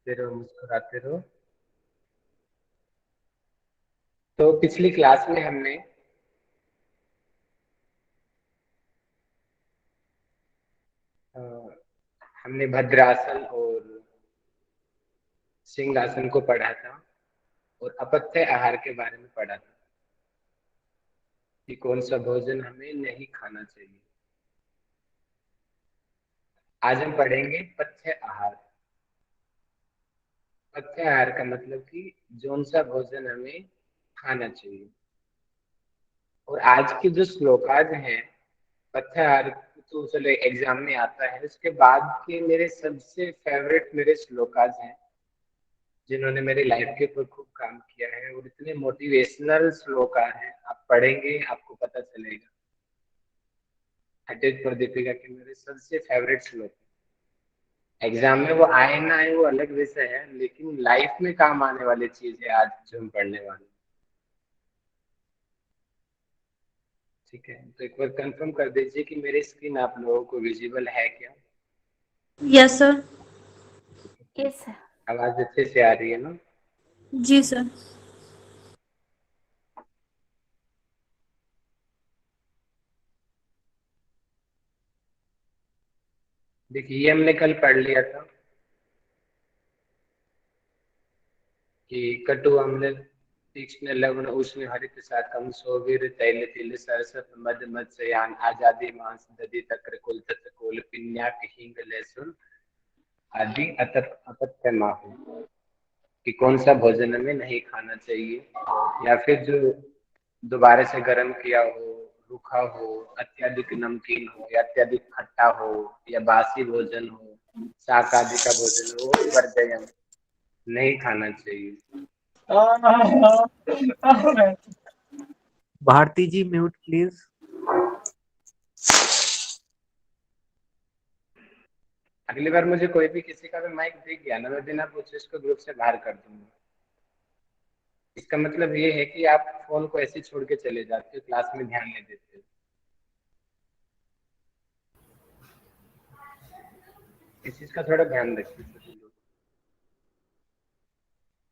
हंसते रहो, मुस्कुराते रहो। तो पिछली क्लास में अ, हमने भद्रासन और सिंहासन को पढ़ा था और अपत्य आहार के बारे में पढ़ा था कि कौन सा भोजन हमें नहीं खाना चाहिए। आज हम पढ़ेंगे पथ्य आहार। पथ्य आहार का मतलब कि कौन सा भोजन हमें खाना चाहिए। और आज की जो श्लोकाज हैं पथ्य आहार, तो चलो एग्जाम में आता है, उसके बाद के मेरे सबसे फेवरेट मेरे श्लोकाज हैं जिन्होंने मेरी लाइफ के ऊपर खूब काम किया है, और इतने मोटिवेशनल श्लोका हैं, आप पढ़ेंगे आपको पता चलेगा। अटेज पर दीपिका के मेरे सबसे फेवरेट श्लोक। एग्जाम में वो आए ना आए वो अलग विषय है, लेकिन लाइफ में काम आने वाली चीज है आज जो हम पढ़ने वाले हैं। ठीक है, तो एक बार कंफर्म कर दीजिए कि मेरी स्क्रीन आप लोगों को विजिबल है क्या। Yes sir. Yes sir. आवाज अच्छे से आ रही है ना। जी सर। देखिए ये हमने कल पढ़ लिया था कि कटु अम्ल तीक्ष्ण लवण उष्ण हरित शाकम सौवीर तैल तिल सरसत मद मत्स्यान आजादी मांस दधि तक्र कुल तत्र कुल पिन्याक हींग लहसुन आदि अपत्य माहू, कि कौन सा भोजन हमें नहीं खाना चाहिए, या फिर जो दोबारा से गर्म किया हो, रूखा हो, अत्यधिक नमकीन हो या अत्यधिक खट्टा हो, या बासी भोजन हो, शाक आदि का भोजन हो, वर्जयन नहीं खाना चाहिए। भारती जी म्यूट प्लीज। अगली बार मुझे कोई भी किसी का भी माइक दिख गया ना, मैं बिना पूछे उसको ग्रुप से बाहर कर दूंगा। इसका मतलब ये है कि आप फोन को ऐसे छोड़ के चले जाते हो, क्लास में ध्यान नहीं देते हो। इस चीज का थोड़ा ध्यान रखिए सभी लोग।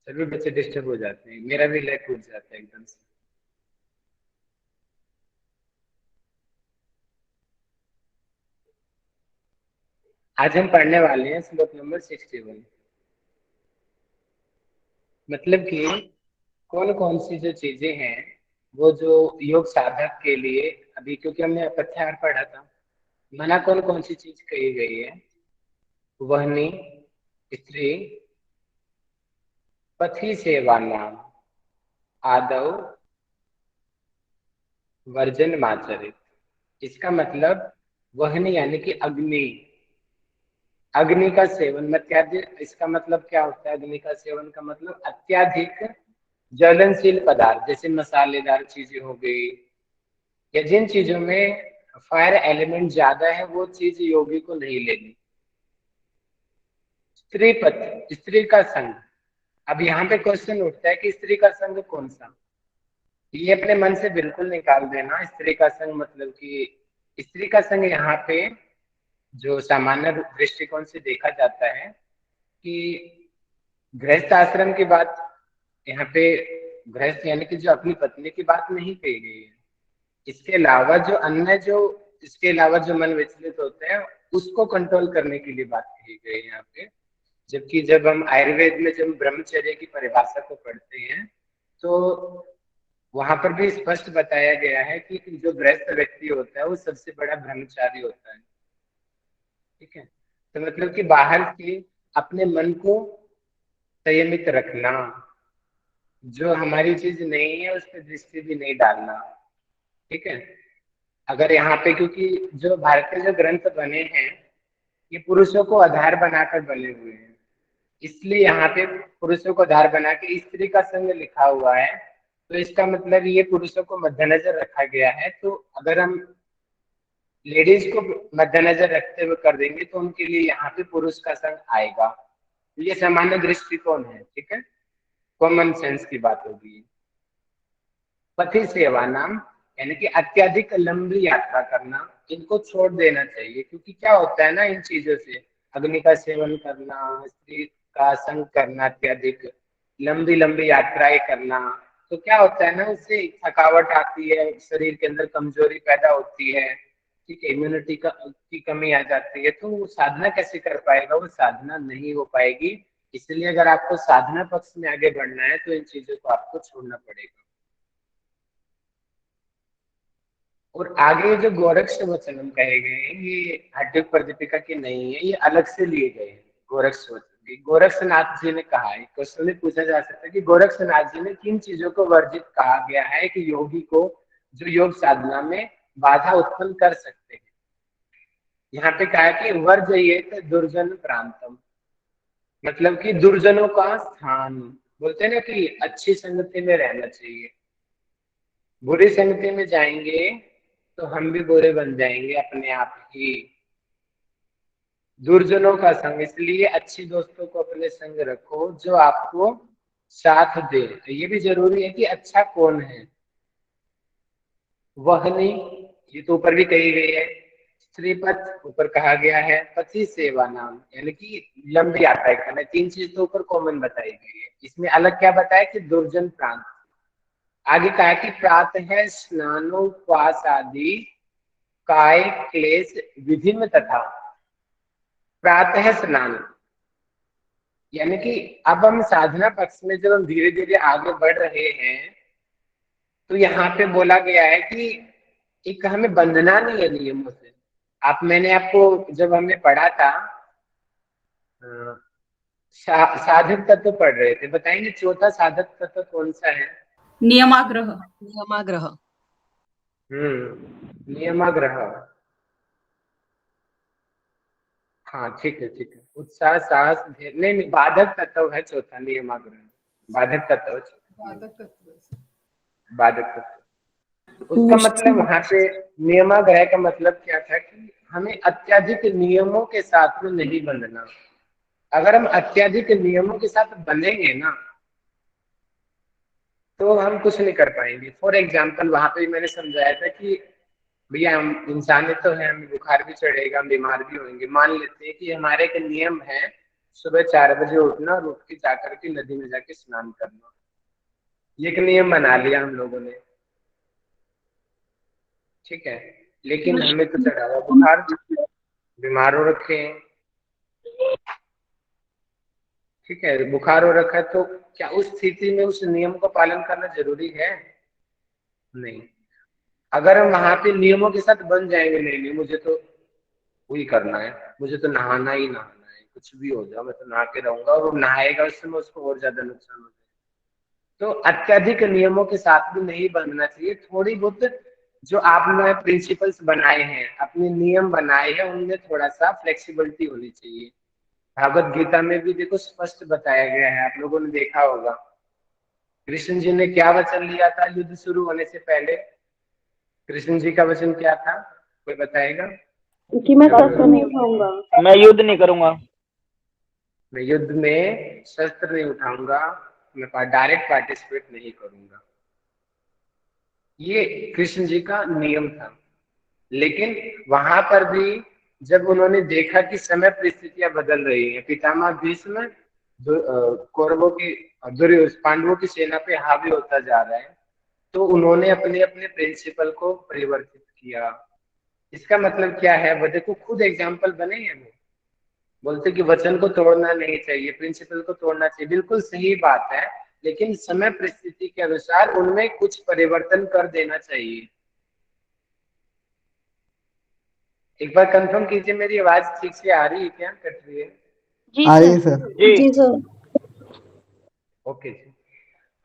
सभी बच्चे डिस्टर्ब हो जाते हैं, मेरा भी लैग टूट जाता है एकदम से। आज हम पढ़ने वाले हैं श्लोक नंबर 61। मतलब कि कौन कौन सी जो चीजें हैं वो जो योग साधक के लिए, अभी क्योंकि हमने पथ्यार पढ़ा था, मना कौन कौन सी चीज कही गई है। वहनी, स्त्री, पथी सेवा नाम, आदव, वर्जन माचरित। इसका मतलब वहनी यानी कि अग्नि, अग्नि का सेवन अत्याधिक, इसका मतलब क्या होता है अग्नि का सेवन का मतलब अत्याधिक ज्वलनशील पदार्थ जैसे मसालेदार चीजें हो गई, या जिन चीजों में फायर एलिमेंट ज्यादा है वो चीज योगी को नहीं लेनी। स्त्री पथ, स्त्री का संग। अब यहाँ पे क्वेश्चन उठता है कि स्त्री का संग कौन सा। ये अपने मन से बिल्कुल निकाल देना, स्त्री का संग मतलब कि स्त्री का संग यहाँ पे जो सामान्य दृष्टिकोण से देखा जाता है कि गृहस्थ आश्रम की बात यहाँ पे, गृहस्थ यानी कि जो अपनी पत्नी की बात नहीं कही गई है। इसके अलावा जो अन्य जो इसके अलावा जो मन विचलित होते हैं उसको कंट्रोल करने के लिए बात कही गई है यहाँ पे। जबकि जब हम आयुर्वेद में जब ब्रह्मचर्य की परिभाषा को पढ़ते हैं तो वहां पर भी स्पष्ट बताया गया है कि जो गृहस्थ व्यक्ति होता है वो सबसे बड़ा ब्रह्मचारी होता है। ठीक है, तो मतलब कि बाहर से अपने मन को संयमित रखना, जो हमारी चीज नहीं है उस पर दृष्टि भी नहीं डालना। ठीक है, अगर यहाँ पे क्योंकि जो भारतीय जो ग्रंथ बने हैं ये पुरुषों को आधार बनाकर बने हुए हैं, इसलिए यहाँ पे पुरुषों को आधार बना के स्त्री का संग लिखा हुआ है। तो इसका मतलब ये पुरुषों को मद्देनजर रखा गया है। तो अगर हम लेडीज को मद्देनजर रखते हुए कर देंगे तो उनके लिए यहाँ पे पुरुष का संग आएगा। तो ये सामान्य दृष्टिकोण है, ठीक है, कॉमन सेंस की बात होगी। पति सेवा नाम यानी कि अत्यधिक लंबी यात्रा करना, इनको छोड़ देना चाहिए। क्योंकि क्या होता है ना इन चीजों से, अग्नि का सेवन करना, स्त्री का संग करना, अत्यधिक लंबी लंबी यात्राएं करना, तो क्या होता है ना, उससे थकावट आती है, शरीर के अंदर कमजोरी पैदा होती है, ठीक है, इम्यूनिटी की कमी आ जाती है, तो वो साधना कैसे कर पाएगा, वो साधना नहीं हो पाएगी। इसलिए अगर आपको साधना पक्ष में आगे बढ़ना है तो इन चीजों को आपको छोड़ना पड़ेगा। और आगे जो गोरक्ष वचनम कहे गए हैं, ये हड्डयुग प्रदीपिका के नहीं है, ये अलग से लिए गए हैं। गोरक्ष वचन गोरक्षनाथ जी ने कहा है, क्वेश्चन में पूछा जा सकता है कि गोरक्षनाथ जी ने किन चीजों को वर्जित कहा गया है कि योगी को जो योग साधना में बाधा उत्पन्न कर सकते हैं। यहाँ पे कहा है कि वर्जयेत दुर्जन प्रांतम, मतलब कि दुर्जनों का स्थान, बोलते हैं ना कि अच्छी संगति में रहना चाहिए। बुरी संगति में जाएंगे तो हम भी बुरे बन जाएंगे अपने आप ही। दुर्जनों का संग, इसलिए अच्छी दोस्तों को अपने संग रखो जो आपको साथ दे। तो ये भी जरूरी है कि अच्छा कौन है, वह नहीं, ये तो ऊपर भी कही गई है। स्त्रीपथ ऊपर कहा गया है, पति सेवा नाम, यानी कि लंबी यात्रा करना, तीन चीज तो ऊपर कॉमन बताई गई है। इसमें अलग क्या बताया कि दुर्जन प्रांत। आगे कहा कि प्रात है स्नानोपवास आदि काय क्लेश विधि में तथा प्रातः स्नान, यानी कि अब हम साधना पक्ष में जब हम धीरे धीरे आगे बढ़ रहे हैं तो यहाँ पे बोला गया है कि एक हमें बंधना नहीं है नियमों से। मैंने आपको जब हमने पढ़ा था साधक तत्व पढ़ रहे थे, बताएंगे चौथा साधक तत्व कौन सा है? नियमाग्रह। नियमाग्रह। नियमाग्रह। हाँ ठीक है ठीक है, उत्साह साहस नहीं नहीं, बाधक तत्व है चौथा, नियमाग्रह बाधक तत्व है। बाधक तत्व, उसका मतलब वहां पे नियमाग्रह का मतलब क्या था कि हमें अत्यधिक नियमों के साथ में नहीं बंधना। अगर हम अत्यधिक नियमों के साथ बंधेंगे ना तो हम कुछ नहीं कर पाएंगे। फॉर एग्जाम्पल वहां पे मैंने समझाया था कि भैया हम इंसान तो है, हमें बुखार भी चढ़ेगा, हम बीमार भी होंगे। मान लेते हैं कि हमारे एक नियम है सुबह 4 बजे उठना और उठ के जाकर के नदी में जाके स्नान करना, ये एक नियम बना लिया हम लोगों ने, ठीक है। लेकिन हमें तो चढ़ा हुआ बुखार, बीमार हो रखे हैं, ठीक है, बुखार हो रखा है, तो क्या उस स्थिति में उस नियम को पालन करना जरूरी है? नहीं। अगर हम वहां पे नियमों के साथ बन जाएंगे, नहीं नहीं मुझे तो वही करना है, मुझे तो नहाना ही नहाना है, कुछ भी हो जाए मैं तो नहा के रहूंगा, और वो नहाएगा उससे में उसको और ज्यादा नुकसान हो जाएगा। तो अत्यधिक नियमों के साथ भी नहीं बनना चाहिए। थोड़ी बहुत जो आपने प्रिंसिपल्स बनाए हैं, अपने नियम बनाए हैं, उनमें थोड़ा सा फ्लेक्सिबिलिटी होनी चाहिए। भागवत गीता में भी देखो स्पष्ट बताया गया है, आप लोगों ने देखा होगा। कृष्ण जी ने क्या वचन लिया था युद्ध शुरू होने से पहले? कृष्ण जी का वचन क्या था, कोई बताएगा? कि मैं शस्त्र नहीं उठाऊंगा। मैं युद्ध नहीं करूंगा। मैं युद्ध में शस्त्र नहीं उठाऊंगा, मैं डायरेक्ट पार्टिसिपेट नहीं करूंगा, ये कृष्ण जी का नियम था। लेकिन वहां पर भी जब उन्होंने देखा कि समय परिस्थितियां बदल रही हैं, पितामह भीष्म कौरवों की, पांडवों की सेना पे हावी होता जा रहा है, तो उन्होंने अपने अपने प्रिंसिपल को परिवर्तित किया। इसका मतलब क्या है, वो देखो खुद एग्जाम्पल बने हैं, वो बोलते कि वचन को तोड़ना नहीं चाहिए, प्रिंसिपल को तोड़ना चाहिए, बिल्कुल सही बात है, लेकिन समय परिस्थिति के अनुसार उनमें कुछ परिवर्तन कर देना चाहिए। एक बार कंफर्म कीजिए, मेरी आवाज ठीक से आ रही है क्या, कट रही है? जी आ रही है सर। सर। जी सर। ओके जी।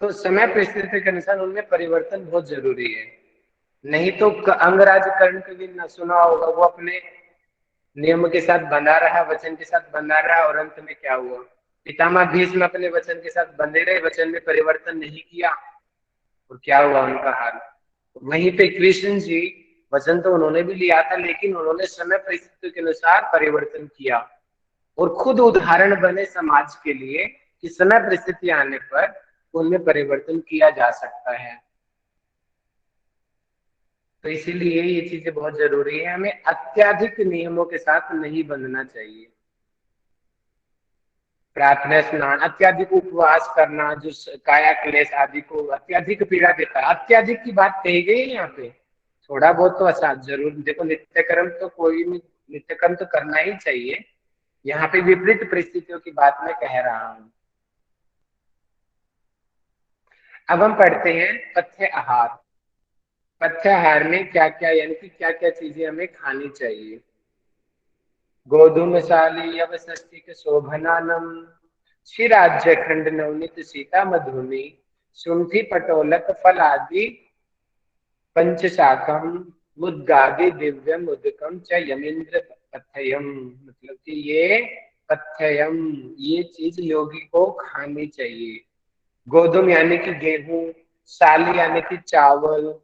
तो समय परिस्थिति के अनुसार उनमें परिवर्तन बहुत जरूरी है। नहीं तो अंगराज कर्ण के भी ना सुना होगा, वो अपने नियम के साथ बंधा रहा, वचन के साथ बंधा रहा, और अंत में क्या हुआ? पितामह भीष्म अपने वचन के साथ बंधे रहे, वचन में परिवर्तन नहीं किया, और क्या हुआ उनका हाल? वहीं पे कृष्ण जी, वचन तो उन्होंने भी लिया था, लेकिन उन्होंने समय परिस्थिति के अनुसार परिवर्तन किया और खुद उदाहरण बने समाज के लिए कि समय परिस्थिति आने पर उनमें परिवर्तन किया जा सकता है। तो इसीलिए ये चीजें बहुत जरूरी है, हमें अत्यधिक नियमों के साथ नहीं बंधना चाहिए। प्रार्थना स्नान, अत्यधिक उपवास करना जो काया क्लेश आदि को अत्यधिक पीड़ा देता है। अत्यधिक की बात कही गई है यहाँ पे। थोड़ा बहुत तो असाध जरूर, देखो नित्य कर्म तो कोई भी नित्य कर्म तो करना ही चाहिए। यहाँ पे विपरीत परिस्थितियों की बात मैं कह रहा हूँ। अब हम पढ़ते हैं पथ्य आहार। पथ्य आहार में क्या क्या, यानी कि क्या क्या चीजें हमें खानी चाहिए। गोधूमशाली अवसस्तिक शोभनानम, क्षीराज्य खंड नवनीत सीता मधुनी, शुंठी पटोलक फल आदि पंचशाकम, मुद्गादि दिव्यम उदकम च यमींद्र पथ्यम। मतलब कि ये पथ्यम, ये चीज योगी को खानी चाहिए। गोधूम यानी कि गेहूं, साली यानी कि चावल,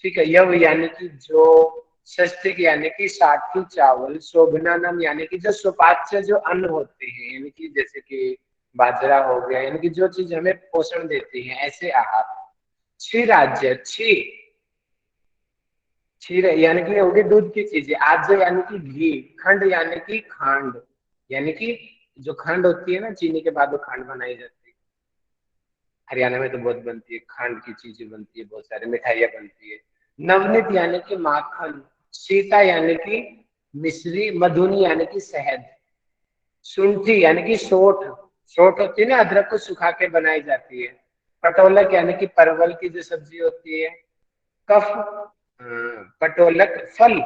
ठीक है, यव यानी कि जो, षष्टिक यानी कि साठी चावल, शोभनानम यानी कि जो सुपाच्य जो अन्न होते हैं, यानी कि जैसे कि बाजरा हो गया, यानी कि जो चीज हमें पोषण देती है, ऐसे आहार। क्षीराज्य, क्षीर यानी कि होगी दूध की चीजें, आज्य यानी कि घी, खंड यानी कि खांड, यानी कि जो खंड होती है ना, चीनी के बाद वो खंड बनाई जाती है। हरियाणा में तो बहुत बनती है खंड की चीजें, बनती है बहुत सारी मिठाइयाँ बनती है। नवनीत यानी कि माखन, सीता यानी कि मिश्री, मधुनी यानी कि शहद, शुंठी यानी कि सोठ, सोठ होती है ना, अदरक को सुखा के बनाई जाती है। पटोलक यानी कि परवल की जो सब्जी होती है। कफ, पटोलक फल,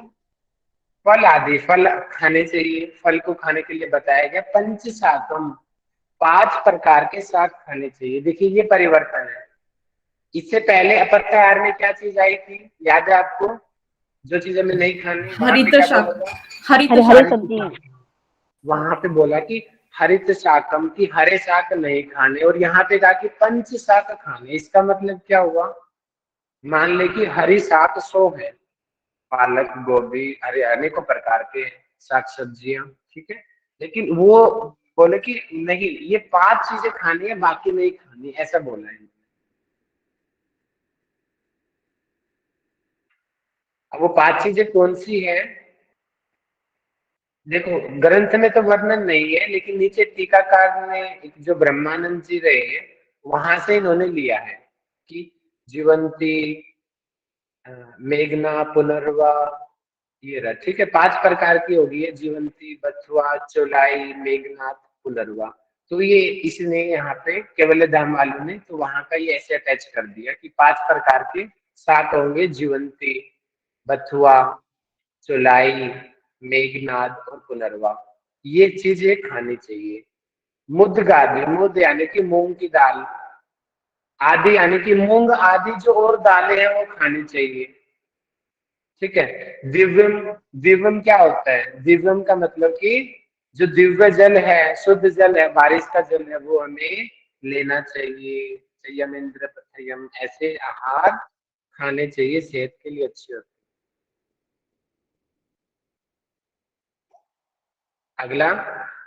फल आदि फल खाने चाहिए। फल को खाने के लिए बताया गया। पंच शाकम, 5 प्रकार के शाक खाने चाहिए। देखिए ये परिवर्तन है। इससे पहले अपत्य आहार में क्या चीज आई थी, याद है आपको? जो चीज हमें नहीं खानी, वहां पे हरित क्या बोला शाक, था? हरित हरी हरी शाक। सब्जियां। वहां पे बोला कि हरित शाकम, की हरे शाक नहीं खाने, और यहाँ पे कहा कि पंच शाक खाने। इसका मतलब क्या हुआ? मान ले कि हरी शाक 100 है, पालक, गोभी, हरे अनेकों प्रकार के साग सब्जियां, ठीक है, लेकिन वो बोले कि नहीं, ये 5 चीजें खानी है, बाकी नहीं खानी, ऐसा बोला है। अब वो 5 चीजें कौन सी है? देखो ग्रंथ में तो वर्णन नहीं है, लेकिन नीचे टीकाकार ने, जो ब्रह्मानंद जी रहे, वहां से इन्होंने लिया है कि जीवंती, मेघना, पुनर्वा, ये रहा, ठीक है। 5 प्रकार की होगी है, जीवंती, बथुआ, चौलाई, मेघनाथ, पुनर्वा। तो ये इसने यहाँ पे केवल धाम वालों ने तो वहां का ये ऐसे अटैच कर दिया कि 5 प्रकार के शाक होंगे, जीवंती, बथुआ, चौलाई, मेघनाथ और पुनर्वा। ये चीजें खानी चाहिए। मुद्गादि, मुद यानी कि मूंग की दाल, आदि यानी कि मूंग आदि जो और दालें हैं वो खानी चाहिए, ठीक है। दिव्यम, दिव्यम क्या होता है? दिव्यम का मतलब कि जो दिव्य जल है, शुद्ध जल है, बारिश का जल है, वो हमें लेना चाहिए। संयम इंद्र पथयम, ऐसे आहार खाने चाहिए, सेहत के लिए अच्छे होते हैं। अगला,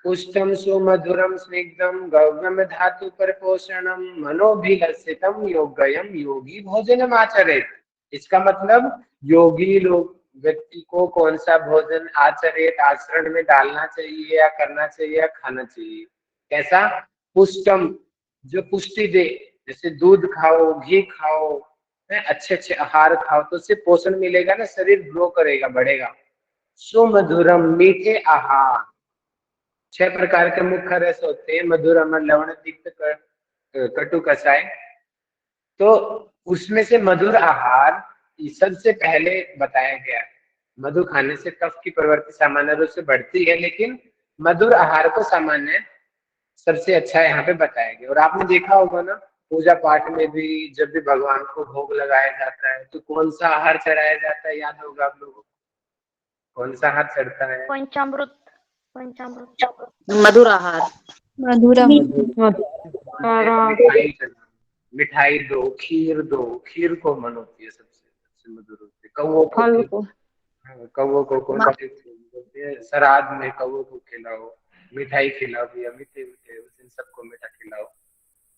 पुष्टम सुमधुरम स्निग्धम गव्यम धातु पर पोषणम मनोभिलसितम योगयम योगी भोजनम आचरेत। इसका मतलब योगी लोग, व्यक्ति को कौन सा भोजन आचरित, आचरण में डालना चाहिए या करना चाहिए या खाना चाहिए? कैसा? पुष्टम, जो पुष्टि दे, जैसे दूध खाओ, घी खाओ, अच्छे अच्छे आहार खाओ, तो उससे पोषण मिलेगा ना, शरीर ग्रो करेगा, बढ़ेगा। सुमधुरम, मीठे आहार। 6 प्रकार के मुख्य रस होते हैं, मधुर, अमर, लवण, तिक्त, कटु, कषाय। तो उसमें से मधुर आहार सबसे पहले बताया गया है। मधु खाने से कफ की प्रवृत्ति सामान्य रूप से बढ़ती है, लेकिन मधुर आहार को सामान्य सबसे अच्छा यहाँ पे बताया गया। और आपने देखा होगा ना, पूजा पाठ में भी जब भी भगवान को भोग लगाया जाता है तो कौन सा आहार चढ़ाया जाता है, याद होगा आप लोगों को? कौन सा आहार चढ़ता है? पंचामृत। पंचामृत। मधुर आहार। मधुरम। मिठाई चढ़ाना, मिठाई दो, खीर दो, खीर को मन होती है सबसे सबसे मधुर होती है। कौओं को फल को। हाँ, कौओं को कौन से बोलते हैं, श्राद्ध में कौओं को खिलाओ, मिठाई खिलाओ भैया, मीठे मीठे उस दिन सबको मीठा खिलाओ।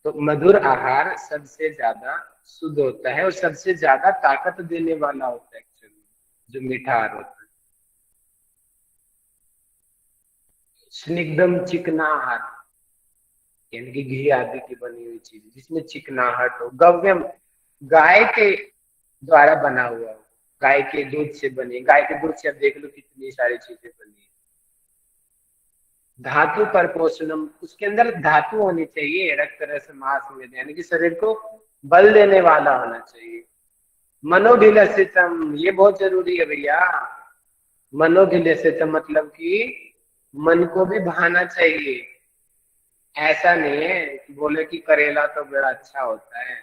तो मधुर आहार सबसे ज्यादा शुद्ध होता है और सबसे ज्यादा ताकत देने वाला होता है एक्चुअली, जो मीठा आहार होता है। स्निग्धम, चिकना आहार, यानी कि घी आदि की बनी हुई चीज जिसमें चिकनाहट हो, गव्यम गाय के द्वारा बना हुआ हो, गाय के दूध से बनी, गाय के दूध से अब देख लो कितनी सारी चीजें बनी है। धातु पर पोषणम, उसके अंदर धातु होनी चाहिए, रक्त रस मांस में, यानी कि शरीर को बल देने वाला होना चाहिए। मनोभिलषितम, ये बहुत जरूरी है भैया। मनोभिलषितम मतलब कि मन को भी भाना चाहिए। ऐसा नहीं है कि बोले कि करेला तो बड़ा अच्छा होता है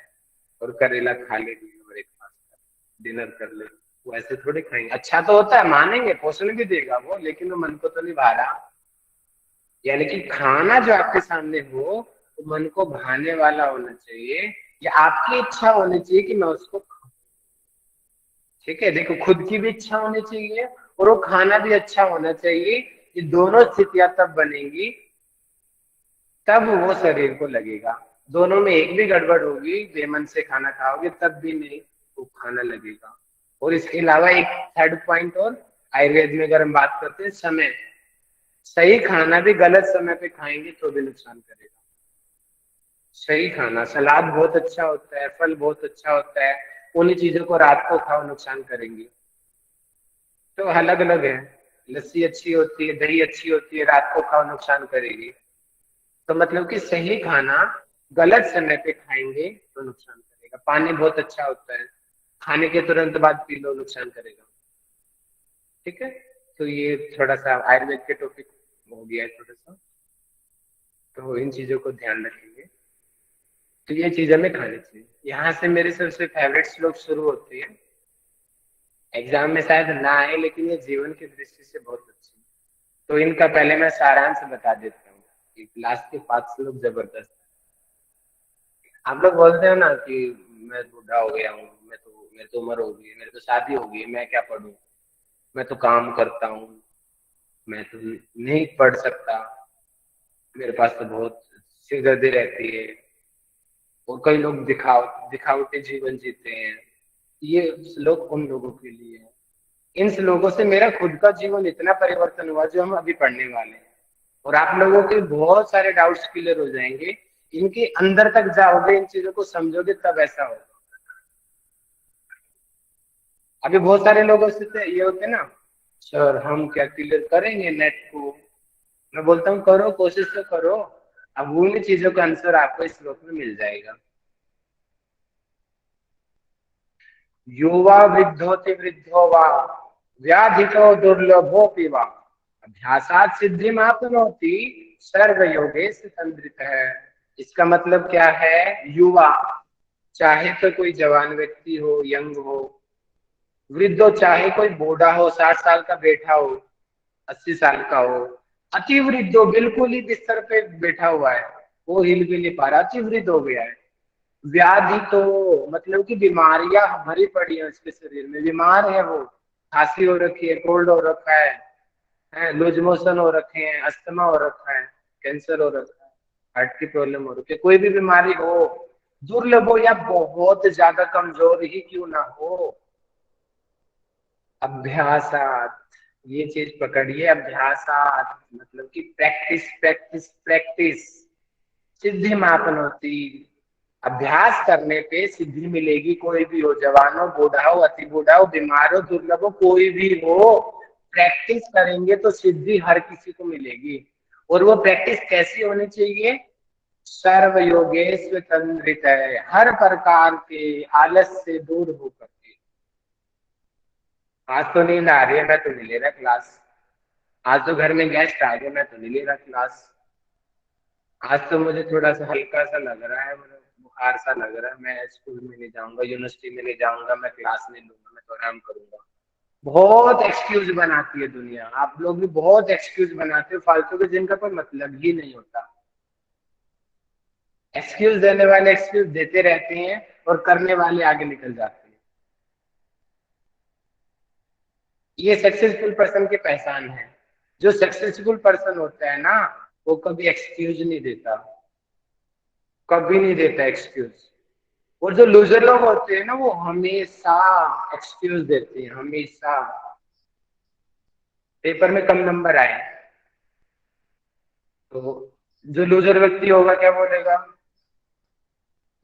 और करेला खा ले ब्रेकफास्ट डिनर कर ले, वैसे थोड़ी खाएंगे। अच्छा तो होता है, मानेंगे, पोषण भी देगा वो, लेकिन वो मन को तो नहीं भा रहा। यानी कि खाना जो आपके सामने हो तो मन को भाने वाला होना चाहिए, या आपकी इच्छा होनी चाहिए कि मैं उसको खाऊं। ठीक है, देखो खुद की भी इच्छा होनी चाहिए और वो खाना भी अच्छा होना चाहिए। ये दोनों स्थितियां तब बनेंगी, तब वो शरीर को लगेगा। दोनों में एक भी गड़बड़ होगी, बेमन से खाना खाओगे तब भी नहीं वो खाना लगेगा। और इसके अलावा एक थर्ड पॉइंट और, आयुर्वेद में अगर हम बात करते हैं, समय। सही खाना भी गलत समय पे खाएंगे तो भी नुकसान करेगा। सही खाना, सलाद बहुत अच्छा होता है, फल बहुत अच्छा होता है, उन्हीं चीजों को रात को खाओ नुकसान करेंगे। तो अलग अलग है। लस्सी अच्छी होती है, दही अच्छी होती है, रात को खाओ नुकसान करेगी। तो मतलब कि सही खाना गलत समय पे खाएंगे तो नुकसान करेगा। पानी बहुत अच्छा होता है, खाने के तुरंत बाद पी लो, नुकसान करेगा। ठीक है, तो ये थोड़ा सा आयुर्वेद के टॉपिक हो गया है थोड़ा सा, तो इन चीजों को ध्यान रखेंगे। तो ये चीज हमें खानी चाहिए। यहाँ से मेरे सबसे फेवरेट श्लोक शुरू होते हैं, एग्जाम में शायद ना आए लेकिन ये जीवन की दृष्टि से बहुत अच्छी है। तो इनका पहले मैं सारांश बता देता हूँ कि लास्ट के 5 श्लोक जबरदस्त। आप लोग बोलते हो ना कि मैं बूढ़ा हो गया हूँ, मेरी तो उम्र हो गई, मेरी तो शादी हो गई, मैं क्या पढ़ूं, मैं तो काम करता हूँ, मैं तो नहीं पढ़ सकता, मेरे पास तो बहुत सिरदर्दी रहती है। और कई लोग दिखावटी जीवन जीते हैं। ये श्लोक उन लोगों के लिए है। इन श्लोकों से मेरा खुद का जीवन इतना परिवर्तन हुआ जो हम अभी पढ़ने वाले हैं, और आप लोगों के बहुत सारे डाउट्स क्लियर हो जाएंगे। इनके अंदर तक जाओगे, इन चीजों को समझोगे, तब ऐसा होगा। अभी बहुत सारे लोगों से तो ये होते ना, सर हम क्या क्लियर करेंगे नेट को। मैं बोलता हूँ करो, कोशिश तो करो। अब उन चीजों का आंसर आपको इस श्लोक में मिल जाएगा। युवा वृद्धोति वृद्धो वा व्याधितो दुर्लभोपि वा अभ्यासात सिद्धिमाप्नोति सर्वयोगेश तंद्रित है। इसका मतलब क्या है? युवा चाहे तो कोई जवान व्यक्ति हो, यंग हो, वृद्धो चाहे कोई बूढ़ा हो, 60 साल का बैठा हो, 80 साल का हो, अति वृद्ध हो, बिल्कुल ही बिस्तर पे बैठा हुआ है, वो हिल भी नहीं पा रहा, अति वृद्ध हो गया है। व्याधि तो मतलब कि बीमारियां भरी पड़ी है उसके शरीर में, बीमार है वो, खांसी हो रखी है, कोल्ड हो रखा है, लूज मोशन हो रखे हैं, अस्थमा हो रखा है, कैंसर हो रखा है, हार्ट की प्रॉब्लम हो रखी है, कोई भी बीमारी हो, दुर्लभ हो या बहुत ज्यादा कमजोर ही क्यों ना हो, अभ्यासात, ये चीज पकड़िए, अभ्यासात मतलब कि प्रैक्टिस प्रैक्टिस प्रैक्टिस, सिद्धि मापन होती, अभ्यास करने पे सिद्धि मिलेगी। कोई भी हो, जवान हो, बूढ़ा हो, अति बूढ़ा हो, बीमार हो, दुर्लभ हो, कोई भी हो, प्रैक्टिस करेंगे तो सिद्धि हर किसी को मिलेगी। और वो प्रैक्टिस कैसी होनी चाहिए? सर्व योगेश तंद्रित है, हर प्रकार के आलस से दूर होकर के। आज तो नींद आ रही है, मैं तो नहीं ले रहा क्लास। आज तो घर में गेस्ट आ गए, मैं तो नहीं ले रहा क्लास। आज तो मुझे थोड़ा सा हल्का सा लग रहा है, मुझे बुखार सा लग रहा है, मैं स्कूल में नहीं जाऊंगा, यूनिवर्सिटी में नहीं जाऊंगा, मैं क्लास नहीं लूंगा, मैं तो आराम करूंगा। बहुत एक्सक्यूज बनाती है दुनिया, आप लोग भी बहुत एक्सक्यूज बनाते हो फालतू के, जिनका कोई मतलब ही नहीं होता। एक्सक्यूज देने वाले एक्सक्यूज देते रहते हैं और करने वाले आगे निकल जाते हैं। ये सक्सेसफुल पर्सन की पहचान है। जो सक्सेसफुल पर्सन होता है ना, वो कभी एक्सक्यूज नहीं देता, कभी नहीं देता एक्सक्यूज। और जो लूजर लोग होते हैं ना, वो हमेशा एक्सक्यूज देते हैं, हमेशा। पेपर में कम नंबर आए तो जो लूजर व्यक्ति होगा क्या बोलेगा,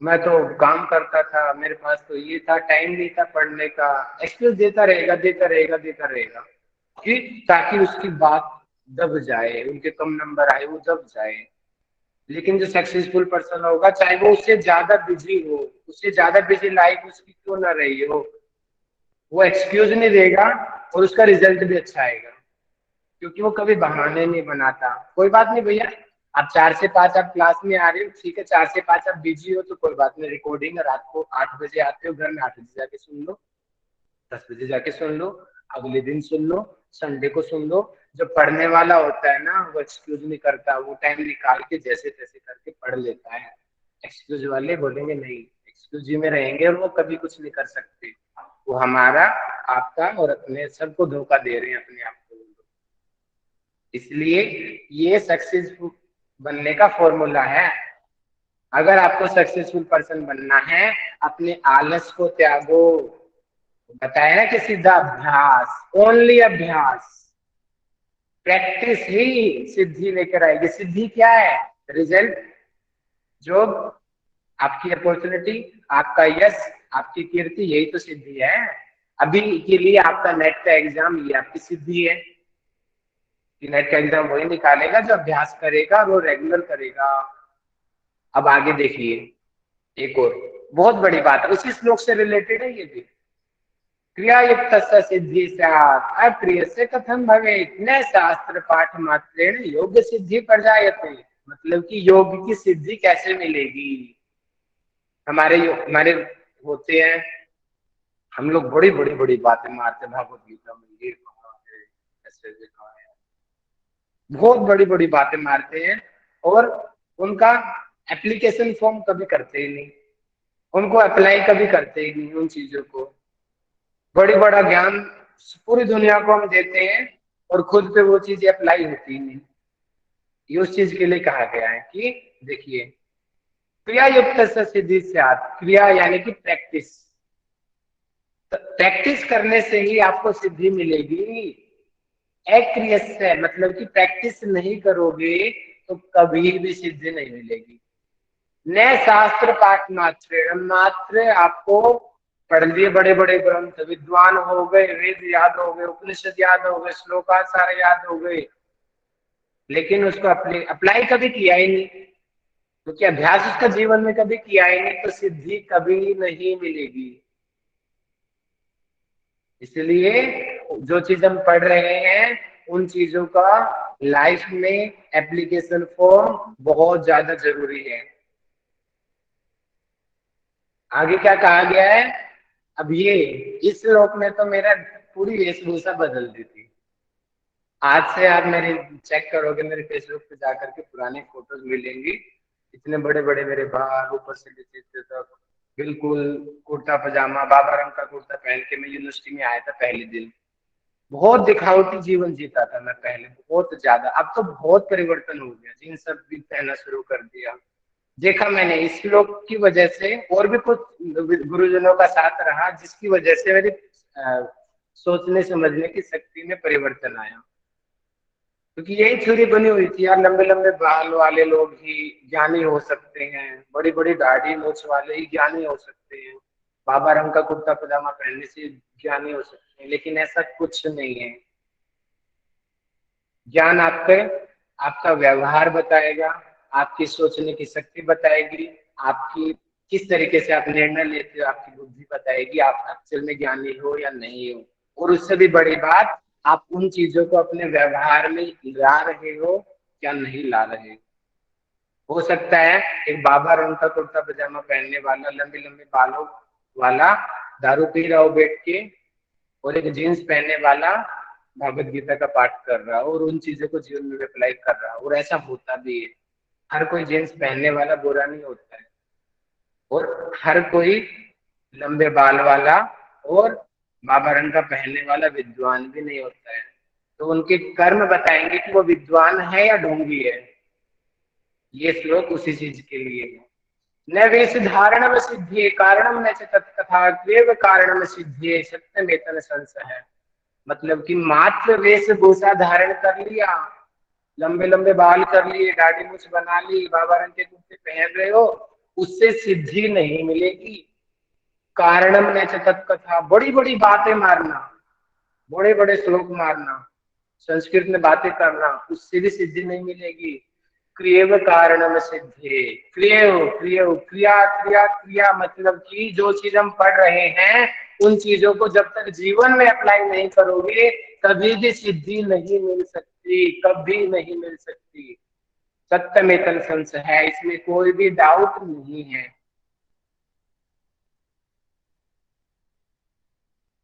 मैं तो काम करता था, मेरे पास तो ये था, टाइम नहीं था पढ़ने का। एक्सक्यूज देता रहेगा, देता रहेगा, देता रहेगा, कि ताकि उसकी बात दब जाए, उनके कम नंबर आए, वो दब जाए। लेकिन जो सक्सेसफुल पर्सन होगा, चाहे वो उससे ज्यादा बिजी हो, उससे ज्यादा बिजी लाइफ उसकी क्यों ना रही हो, वो एक्सक्यूज नहीं देगा और उसका रिजल्ट भी अच्छा आएगा, क्योंकि वो कभी बहाने नहीं बनाता। कोई बात नहीं भैया, आप 4 से 5 आप क्लास में आ रहे हो, ठीक है, 4 से 5 आप बिजी हो तो कोई बात नहीं, रिकॉर्डिंग रात को 8 बजे आते हो घर में, 8 बजे जाके सुन लो, 10 बजे जाके सुन लो, अगले दिन सुन लो, संडे को सुन लो। जो पढ़ने वाला होता है ना, वो एक्सक्यूज नहीं करता, वो टाइम निकाल के जैसे तैसे करके पढ़ लेता है। एक्सक्यूज वाले बोलेंगे नहीं, एक्सक्यूज में रहेंगे और वो कभी कुछ नहीं कर सकते। वो हमारा, आपका और अपने सबको धोखा दे रहे हैं, अपने आप को। इसलिए ये सक्सेसफुल बनने का फॉर्मूला है। अगर आपको सक्सेसफुल पर्सन बनना है, अपने आलस को त्यागो। बताया ना कि सीधा अभ्यास, ओनली अभ्यास, प्रैक्टिस ही सिद्धि लेकर आएगी। सिद्धि क्या है? रिजल्ट, जॉब, आपकी अपॉर्चुनिटी, आपका यश, आपकी कीर्ति, यही तो सिद्धि है। अभी के लिए आपका नेट का एग्जाम, ये आपकी सिद्धि है कि नेट का एग्जाम वही निकालेगा जो अभ्यास करेगा और वो रेगुलर करेगा। अब आगे देखिए, एक और बहुत बड़ी बात है, उसी श्लोक से रिलेटेड है ये भी। क्रियायुक्त सिद्धि स्यात् अक्रियस्य कथम भवेत् न शास्त्र पाठ मात्रेण योग सिद्धि प्रजायते। मतलब कि योग की सिद्धि कैसे मिलेगी? हमारे होते हैं, हम लोग बड़ी बड़ी बड़ी बातें मारते, भागवत गीता में ये कहा है, ऐसे कहा है, बहुत बड़ी बड़ी बातें मारते हैं, और उनका एप्लीकेशन फॉर्म कभी करते ही नहीं, उनको अप्लाई कभी करते ही नहीं उन चीजों को। बड़ी बड़ा ज्ञान पूरी दुनिया को हम देते हैं और खुद पे वो चीज अप्लाई होती ही नहीं। ये उस चीज के लिए कहा गया है कि देखिए, क्रिया युक्त सिद्धि से, क्रिया यानी कि प्रैक्टिस, प्रैक्टिस करने से ही आपको सिद्धि मिलेगी। अक्रिय मतलब कि प्रैक्टिस नहीं करोगे तो कभी भी सिद्धि नहीं मिलेगी। न शास्त्र पाठ मात्र, मात्र आपको पढ़ लिए बड़े बड़े ग्रंथ, विद्वान हो गए, वेद याद हो गए, उपनिषद याद हो गए, श्लोका सारे याद हो गए, लेकिन उसको अप्लाई कभी किया ही नहीं, क्योंकि अभ्यास उसका जीवन में कभी किया ही नहीं, तो सिद्धि कभी नहीं मिलेगी। इसलिए जो चीज हम पढ़ रहे हैं, उन चीजों का लाइफ में एप्लीकेशन फॉर्म बहुत ज्यादा जरूरी है। आगे क्या कहा गया है? अब ये इस श्लोक में तो मेरा पूरी वेशभूषा बदल दी थी। आज से आप मेरे चेक करोगे, मेरे फेसबुक पे जाकर के पुराने फोटोज मिलेंगी, इतने बड़े बड़े मेरे बाल, ऊपर से नीचे तक बिल्कुल कुर्ता पजामा, बाबा रंग का कुर्ता पहन के मैं यूनिवर्सिटी में आया था पहले दिन। बहुत दिखावटी जीवन जीता था मैं पहले, बहुत ज्यादा। अब तो बहुत परिवर्तन हो गया, जींस सब भी पहनना शुरू कर दिया। देखा मैंने इस श्लोक की वजह से, और भी कुछ गुरुजनों का साथ रहा, जिसकी वजह से मेरी सोचने समझने की शक्ति में परिवर्तन आया। क्योंकि यही थ्योरी बनी हुई थी यार, लंबे लंबे बाल वाले लोग ही ज्ञानी हो सकते हैं, बड़ी बड़ी दाढ़ी मूछ वाले ही ज्ञानी हो सकते हैं, बाबा रंग का कुर्ता पजामा पहनने से ज्ञानी हो सकते हैं। लेकिन ऐसा कुछ नहीं है। ज्ञान आपके, आपका व्यवहार बताएगा, आपकी सोचने की शक्ति बताएगी, आपकी किस तरीके से आप निर्णय लेते हो, आपकी बुद्धि बताएगी आप एक्चुअल में ज्ञानी हो या नहीं हो। और उससे भी बड़ी बात, आप उन चीजों को अपने व्यवहार में ला रहे हो या नहीं ला रहे हो सकता है एक बाबा रंग का कुर्ता पजामा पहनने वाला, लंबे लंबे बालों वाला दारू पी रहा हो बैठ के, और एक जीन्स पहनने वाला भगवत गीता का पाठ कर रहा है और उन चीजों को जीवन में अप्लाई कर रहा है, और ऐसा होता भी है। हर कोई जीन्स पहनने वाला बुरा नहीं होता है, और हर कोई लंबे बाल वाला और बाबा रंग का पहनने वाला विद्वान भी नहीं होता है। तो उनके कर्म बताएंगे कि वो विद्वान है या ढोंगी है। ये श्लोक उसी चीज के लिए है। न वेश धारण सिद्धि कारणम न तत्कथा कारणम सिद्धि सत्यमेतन संशय है। मतलब कि मात्र वेशभूषा धारण कर लिया लंबे लंबे बाल कर लिए, दाढ़ी मूछ बना ली, बाबा रंग के कुर्ते पहन रहे हो, उससे सिद्धि नहीं मिलेगी। कारणम ने च तत्कथा, बड़ी बड़ी बातें मारना, बड़े बड़े श्लोक मारना, संस्कृत में बातें करना, उससे भी सिद्धि नहीं मिलेगी। क्रियव कारणम सिद्धि, क्रियव क्रियव, क्रिया क्रिया क्रिया, मतलब कि जो चीज हम पढ़ रहे हैं उन चीजों को जब तक जीवन में अप्लाई नहीं करोगे कभी भी सिद्धि नहीं मिल सकती, कभी नहीं मिल सकती। सत्यमेतन संशय है, इसमें कोई भी डाउट नहीं है।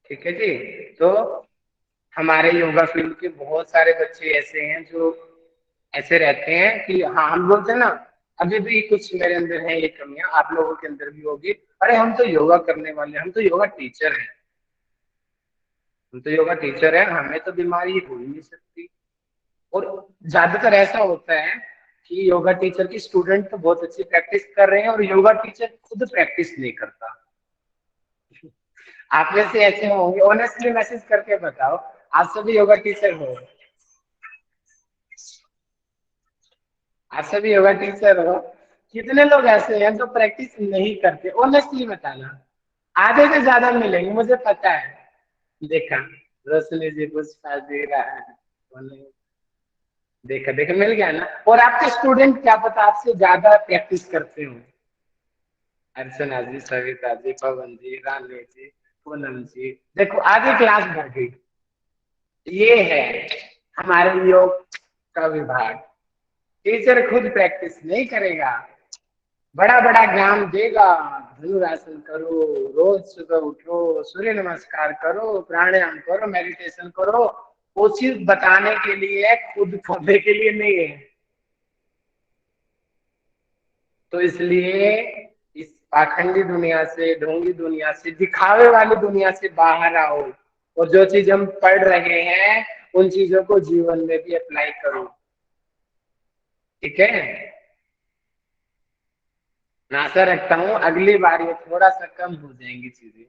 ठीक है जी। तो हमारे योगा फील्ड के बहुत सारे बच्चे ऐसे हैं जो ऐसे रहते हैं कि हाँ, हम बोलते हैं ना, अभी भी कुछ मेरे अंदर है ये कमियां, आप लोगों के अंदर भी होगी। अरे हम तो योगा करने वाले, हम तो योगा टीचर हैं, हम तो योगा टीचर हैं, हमें तो बीमारी हो ही नहीं सकती। और ज्यादातर ऐसा होता है कि योगा टीचर की स्टूडेंट तो बहुत अच्छी प्रैक्टिस कर रहे हैं और योगा टीचर खुद प्रैक्टिस नहीं करता। आप में से ऐसे होंगे, ऑनेस्टली मैसेज करके बताओ, आप सभी योगा टीचर हो? आप सभी योगा टीचर हो? कितने लोग ऐसे हैं जो प्रैक्टिस नहीं करते? ऑनेस्टली बताना, आधे से ज्यादा मिलेंगे, मुझे पता है। देखा, रोशनी जी, पुष्पा जी, देखा देखा, मिल गया ना। और आपके स्टूडेंट क्या पता आपसे ज्यादा प्रैक्टिस करते हो। अर्चना जी, सविता जी, पवन जी, रानी जी, पूनम जी, देखो आगे क्लास भर गई। ये है हमारे योग का विभाग। टीचर खुद प्रैक्टिस नहीं करेगा, बड़ा बड़ा ज्ञान देगा, धनुरासन करो, रोज सुबह उठो, सूर्य नमस्कार करो, प्राणायाम करो, मेडिटेशन करो, वो चीज बताने के लिए है, खुद करने के लिए नहीं है। तो इसलिए इस पाखंडी दुनिया से, ढोंगी दुनिया से, दिखावे वाली दुनिया से बाहर आओ, और जो चीज हम पढ़ रहे हैं उन चीजों को जीवन में भी अप्लाई करो। ठीक है, मैं आशा रखता हूँ अगली बार ये थोड़ा सा कम हो जाएंगी चीजें।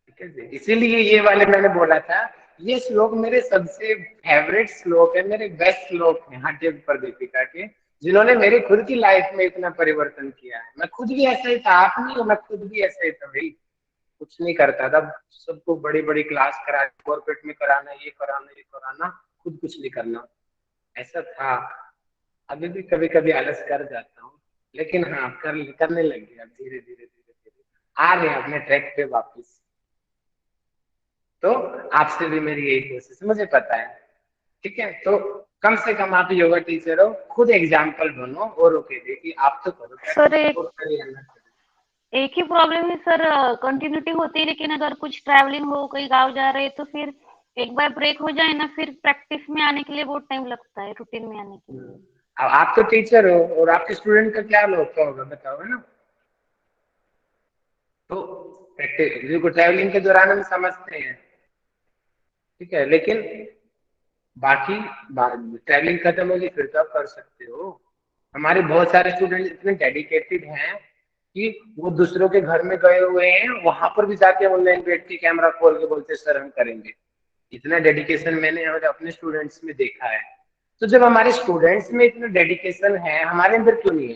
ठीक है जी, इसीलिए ये वाले मैंने बोला था, ये श्लोक मेरे सबसे फेवरेट श्लोक है, मेरे बेस्ट श्लोक है हट्टे पर दीपिका के, जिन्होंने मेरी खुद की लाइफ में इतना परिवर्तन किया है। मैं खुद भी ऐसा ही था, आप नहीं हो, मैं खुद भी ऐसा ही था भाई, कुछ नहीं करता था, सबको बड़ी बड़ी क्लास करा, कॉर्पोरेट में कराना, ये कराना, ये कराना, खुद कुछ नहीं करना, ऐसा था। अभी भी कभी कभी आलस कर जाता हूँ, लेकिन हाँ, करने लग गया धीरे धीरे धीरे धीरे, आ रहे हैं अपने ट्रैक पे वापस। तो आपसे भी मेरी यही कोशिश, मुझे पता है। ठीक है, तो कम से कम आप योगा टीचर हो, खुद एग्जाम्पल बनो और के लिए कि आप तो करो सर प्रैक्टिस और करिए ना। एक ही प्रॉब्लम है सर, कंटिन्यूटी होती है, लेकिन अगर कुछ ट्रैवलिंग हो, कहीं गाँव जा रहे हैं तो फिर एक बार ब्रेक हो जाए ना, फिर प्रैक्टिस में आने के लिए बहुत टाइम लगता है, रूटीन में आने के लिए। अब आप तो टीचर हो और आपके स्टूडेंट का क्या होता होगा बताओ, है ना? तो प्रैक्टिस को ट्रैवलिंग के दौरान हम समझते हैं, ठीक है, लेकिन बाकी ट्रैवलिंग खत्म होगी फिर तो आप कर सकते हो। हमारे बहुत सारे स्टूडेंट इतने डेडिकेटेड हैं कि वो दूसरों के घर में गए हुए हैं, वहां पर भी जाके ऑनलाइन बैठ के कैमरा खोल के बोलते सर हम करेंगे। इतना डेडिकेशन मैंने अपने स्टूडेंट्स में देखा है। तो जब हमारे स्टूडेंट्स में इतना डेडिकेशन है, हमारे अंदर क्यों नहीं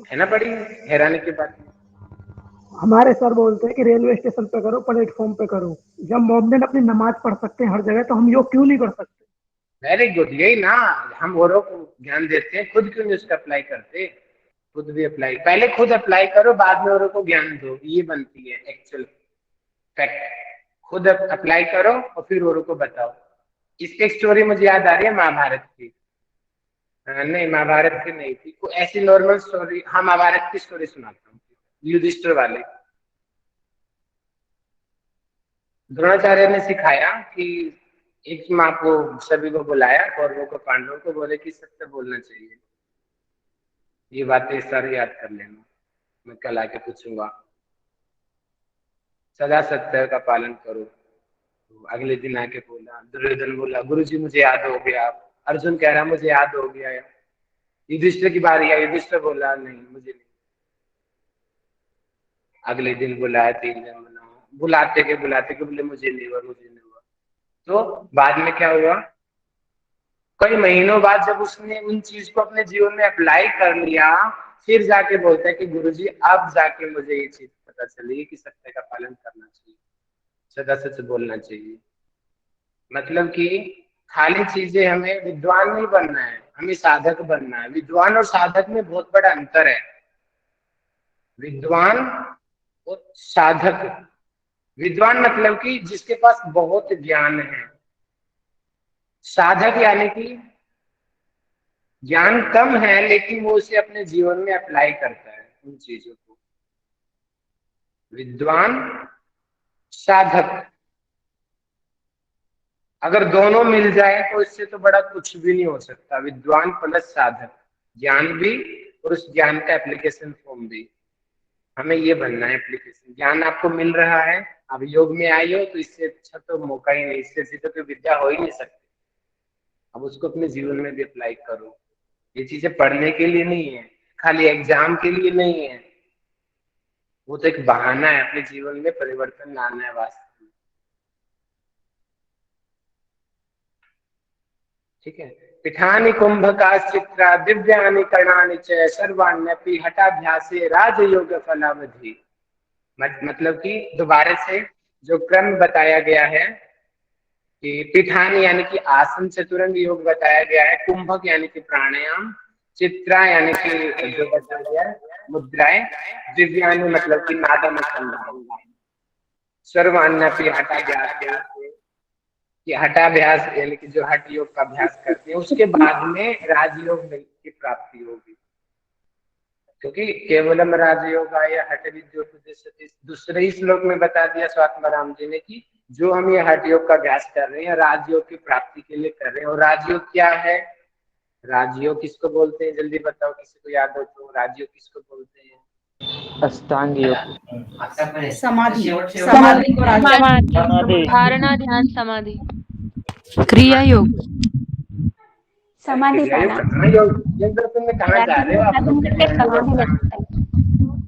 है ना? बड़ी हैरानी की बात है। हमारे सर बोलते हैं कि रेलवे स्टेशन पे करो, प्लेटफॉर्म पे करो। जब मोमडन अपनी नमाज पढ़ सकते हैं हर जगह, तो हम योग क्यों नहीं कर सकते? वेरी गुड, यही ना, हम औरों को ज्ञान देते हैं, खुद क्यों नहीं उसका अप्लाई करते? खुद भी अप्लाई, पहले खुद अप्लाई करो, बाद में औरों को ज्ञान दो, ये बनती है एक्चुअल फैक्ट। खुद अप्लाई करो और फिर औरों को बताओ। इसकी एक स्टोरी मुझे याद आ रही है महाभारत की। नहीं, महाभारत की नहीं थी, कोई ऐसी नॉर्मल स्टोरी। हाँ, महाभारत की स्टोरी सुनाता हूँ, युधिष्ठिर वाले। द्रोणाचार्य ने सिखाया कि एक माँ को, सभी को बुलाया, कौरवों को पांडवों को, बोले कि सत्य बोलना चाहिए, ये बातें सारी याद कर लेना, मैं कल आके पूछूंगा, सदा सत्य का पालन करो। तो अगले दिन आके बोला, दुर्योधन बोला गुरुजी मुझे याद हो गया। अर्जुन कह रहा मुझे याद हो गया। युधिष्ठिर की बारी आई, युधिष्ठिर बोला नहीं मुझे नहीं। अगले दिन बुलाया, 3 दिन बनाओ, बुलाते के बोले मुझे नहीं हुआ, मुझे नहीं हुआ। तो बाद में क्या हुआ, कई महीनों बाद जब उसने उन चीज को अपने जीवन में अप्लाई कर लिया, फिर जाके बोलता है कि गुरुजी अब जाके मुझे ये चीज पता चली कि सत्य का पालन करना चाहिए, सदा सच बोलना चाहिए। मतलब कि खाली चीजें, हमें विद्वान नहीं बनना है, हमें साधक बनना है। विद्वान और साधक में बहुत बड़ा अंतर है। विद्वान और साधक, विद्वान मतलब कि जिसके पास बहुत ज्ञान है, साधक यानी कि ज्ञान कम है लेकिन वो उसे अपने जीवन में अप्लाई करता है उन चीजों को। विद्वान, साधक, अगर दोनों मिल जाए तो इससे तो बड़ा कुछ भी नहीं हो सकता। विद्वान प्लस साधक, ज्ञान भी और उस ज्ञान का एप्लीकेशन फॉर्म भी। हमें ये बनना है एप्लीकेशन। ज्ञान आपको मिल रहा है, अब योग में आई हो, तो इससे अच्छा तो मौका ही नहीं, इससे सीधा तो विद्या हो ही नहीं सकती। अब उसको अपने जीवन में भी अप्लाई करो। ये चीजें पढ़ने के लिए नहीं है, खाली एग्जाम के लिए नहीं है, वो तो एक बहाना है अपने जीवन में परिवर्तन लाना है वास्तव में। ठीक है। पिठानी कुंभका चित्रा दिव्यानि कर्णानि च सर्वाण्यपि हठाभ्यासे राजयोग फलावधि। मतलब कि दोबारा से जो क्रम बताया गया है कि पिठानी यानी कि आसन चतुरंग योग बताया गया है, कुंभक यानी कि प्राणायाम, चित्रा यानी कि जो बताया गया है मुद्राएं, दिव्यानि मतलब कि नादानुसंधान, सर्वाण्यपि हठाभ्यास कि हठाभ्यास यानी कि जो हठ योग का अभ्यास करते हैं उसके बाद में राजयोग की प्राप्ति होगी। क्योंकि केवलम राजयोग या हठ विद्योपदेशति, दूसरे ही श्लोक में बता दिया स्वात्माराम जी ने कि जो हम ये हठ योग का अभ्यास कर रहे हैं राजयोग की प्राप्ति के लिए कर रहे हैं। और राजयोग क्या है, राजयोग किसको बोलते हैं, जल्दी बताओ, किसी को याद हो तो। राजयोग किसको बोलते हैं? अष्टांग योग, समाधि, समाधि, समाधि, धारणा, ध्यान, समाधि, क्रिया योग। समाधि क्रिया योग, पाना, कहाँ योग, तुम कहाँ जा रहे हो आप लोग?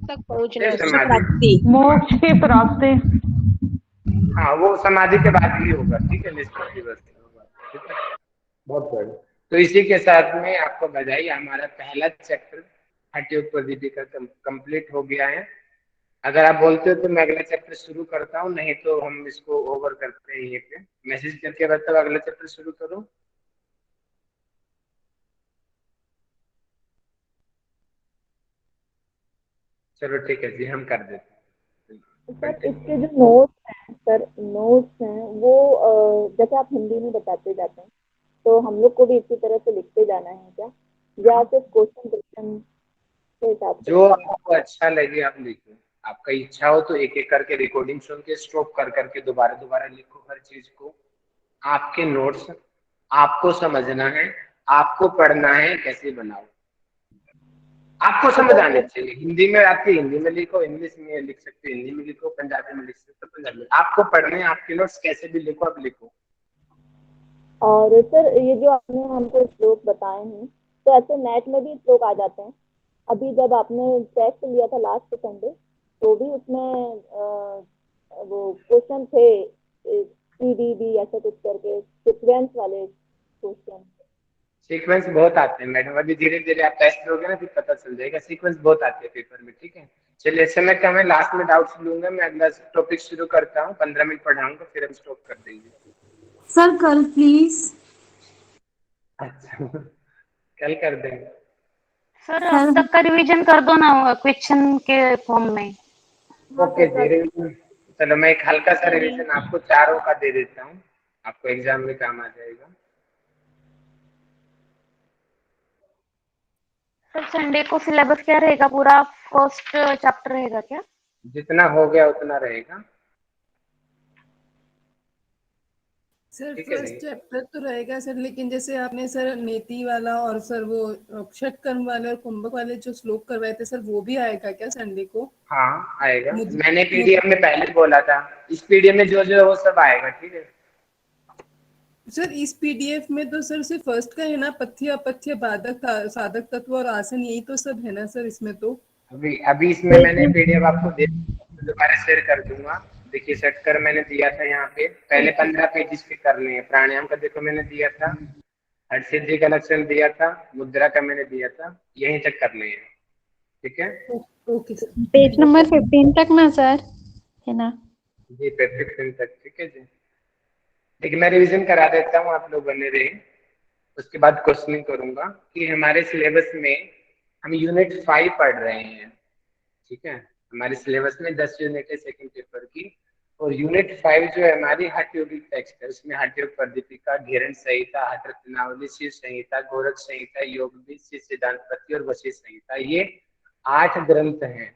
तक पहुंचना, समाधि, मोक्ष की प्राप्ति। हाँ वो समाधि के बाद ही होगा। ठीक है, निष्पत्ति होगा। ठीक है, बहुत बढ़िया। तो इसी के साथ में आपको बधाई, हमारा पहला चैप्टर हठ योग पद्धति का कंप्लीट हो गया है। अगर आप बोलते हो तो मैं अगला चैप्टर शुरू करता हूँ, नहीं तो हम इसको ओवर करते हैं। ये पे मैसेज करके बताओ अगला चैप्टर शुरू करो। चलो ठीक है जी, हम कर देते हैं। सर इसके जो नोट्स हैं, सर नोट्स हैं वो जैसे आप हिंदी में बताते जाते हैं तो हम लोग को भी इसी तरह से लिखते जाना है क्या, या सिर्फ क्वेश्चन के हिसाब से? जो आपको अच्छा लगे आप लिखो। आपका इच्छा हो तो एक एक करके रिकॉर्डिंग सुन के स्टॉप कर करके दोबारा दोबारा लिखो हर चीज को। आपके नोट्स आपको समझना है, आपको पढ़ना है, कैसे बनाओ आपको समझ आने चाहिए। हिंदी में आपके हिंदी में लिखो, इंग्लिश में लिख सकते हो हिंदी में लिखो, पंजाबी में लिख सकते हो पंजाबी में। आपको पढ़ने, आपके नोट्स कैसे भी लिखो, आप लिखो। और सर ये जो आपने हमको श्लोक बताए हैं तो ऐसे नेट में भी श्लोक आ जाते हैं। अभी जब आपने टेस्ट लिया था लास्ट संडे तो भी उसमें वो क्वेश्चन थे CDB ऐसा कुछ करके, सीक्वेंस वाले क्वेश्चन। सीक्वेंस बहुत आते हैं मैडम, अभी धीरे धीरे आप टेस्ट लोगे ना फिर पता चल जाएगा। सीक्वेंस बहुत आते हैं पेपर में। ठीक है, चलिए समय कम है, लास्ट में डाउट्स लूंगा मैं। अगला टॉपिक शुरू करता हूँ, 15 मिनट पढ़ाऊंगा फिर हम स्टॉप कर देंगे। सर कल प्लीज। अच्छा कल कर देंगे सर अब तक का रिवीजन कर दो ना क्वेश्चन के फॉर्म में। ओके जी, रिवीजन। चलो मैं एक हल्का सा रिवीजन आपको चारों का दे देता हूँ, आपको एग्जाम में काम आ जाएगा। सर संडे को सिलेबस क्या रहेगा, पूरा फर्स्ट चैप्टर रहेगा क्या? जितना हो गया उतना रहेगा। सर ठीक है फर्स्ट जी। चैप्टर तो रहेगा सर, लेकिन जैसे आपने सर नेति वाला और सर वो षटकर्म वाले और कुंभक वाले जो श्लोक करवाए थे सर, वो भी आएगा क्या संडे को? हाँ आएगा, मैंने पीडीएफ में पहले बोला था, इस पीडीएफ में जो जो है वो सब आएगा। ठीक है सर इस पीडीएफ में तो सर सिर्फ फर्स्ट का है ना, पथ्य अपथ्य बाधक साधक तत्व और आसन, यही तो सब है ना सर इसमें तो। अभी इसमें मैंने पीडीएफ आपको दोबारा शेयर कर दूंगा। देखिए षटकर मैंने दिया था यहाँ पे, पहले 15 पेज पे करने हैं। प्राणायाम का देखो मैंने दिया था, हठ सिद्धि का लक्षण दिया था, मुद्रा का मैंने दिया था, यहीं तक करने हैं। ठीक है ओके सर। पेज नंबर 15 तक ना सर, है ना? जी, 55 तक। ठीक है जी, देखिए मैं रिवीजन करा देता हूँ, आप लोग बने रहे, उसके बाद क्वेश्चनिंग करूंगा कि हमारे सिलेबस में हम यूनिट 5 पढ़ रहे हैं। ठीक है, हमारे सिलेबस में 10 यूनिट है सेकंड पेपर की, और यूनिट 5 जो है हमारी हठ योगिक टेक्स्ट है, उसमें हठ योग प्रदीपिका, घेरन संहिता, हठ रत्नावली, शिव संहिता, गोरख संहिता, योग भी, शिव सिद्धांत पत्ति और वशिष्ठ संहिता, ये 8 ग्रंथ हैं।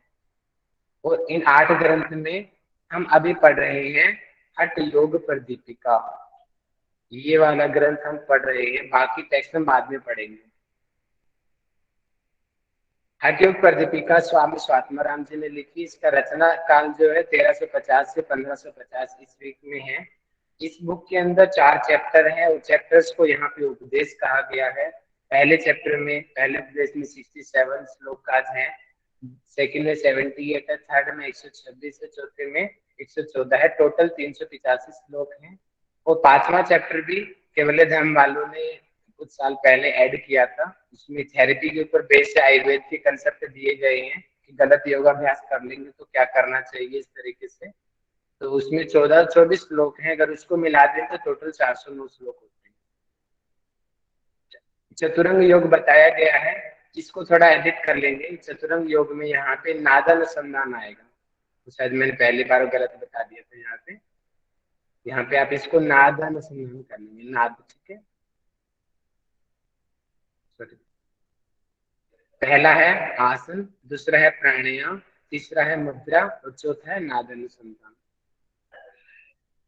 और इन 8 ग्रंथ में हम अभी पढ़ रहे हैं हठ योग प्रदीपिका, ये वाला ग्रंथ हम पढ़ रहे हैं, बाकी टेक्स्ट हम बाद में पढ़ेंगे। हठ योग प्रदीपिका स्वामी स्वात्माराम जी ने लिखी, इसका रचना काल जो है 1350 से 1550 ईस्वी में है। इस बुक के अंदर 4 चैप्टर हैं, और चैप्टर्स को यहाँ पे उपदेश कहा गया है। पहले चैप्टर में, पहले उपदेश में 67 श्लोक आज हैं, सेकंड में 78 है, थर्ड में 126 है, चौथे में 114 है, टोटल 385 श्लोक हैं। और 5वां चैप्टर भी केवल धर्म वालों ने कुछ साल पहले ऐड किया था, उसमें थेरेपी के ऊपर बेस से आयुर्वेद के कंसेप्ट दिए गए हैं कि गलत योगाभ्यास कर लेंगे तो क्या करना चाहिए, इस तरीके से। तो उसमें 14-24 श्लोक हैं, अगर उसको मिला दें तो टोटल 409 श्लोक होते हैं। चतुरंग योग बताया गया है, इसको थोड़ा एडिट कर लेंगे। चतुरंग योग में यहाँ पे नादानुसंधान आएगा, तो शायद मैंने पहली बार गलत बता दिया था। यहाँ पे आप इसको नादानुसंधान कर लेंगे, नाद। ठीक है, पहला है आसन, दूसरा है प्राणायाम, तीसरा है मुद्रा, और चौथा है नाद अनुसंधान।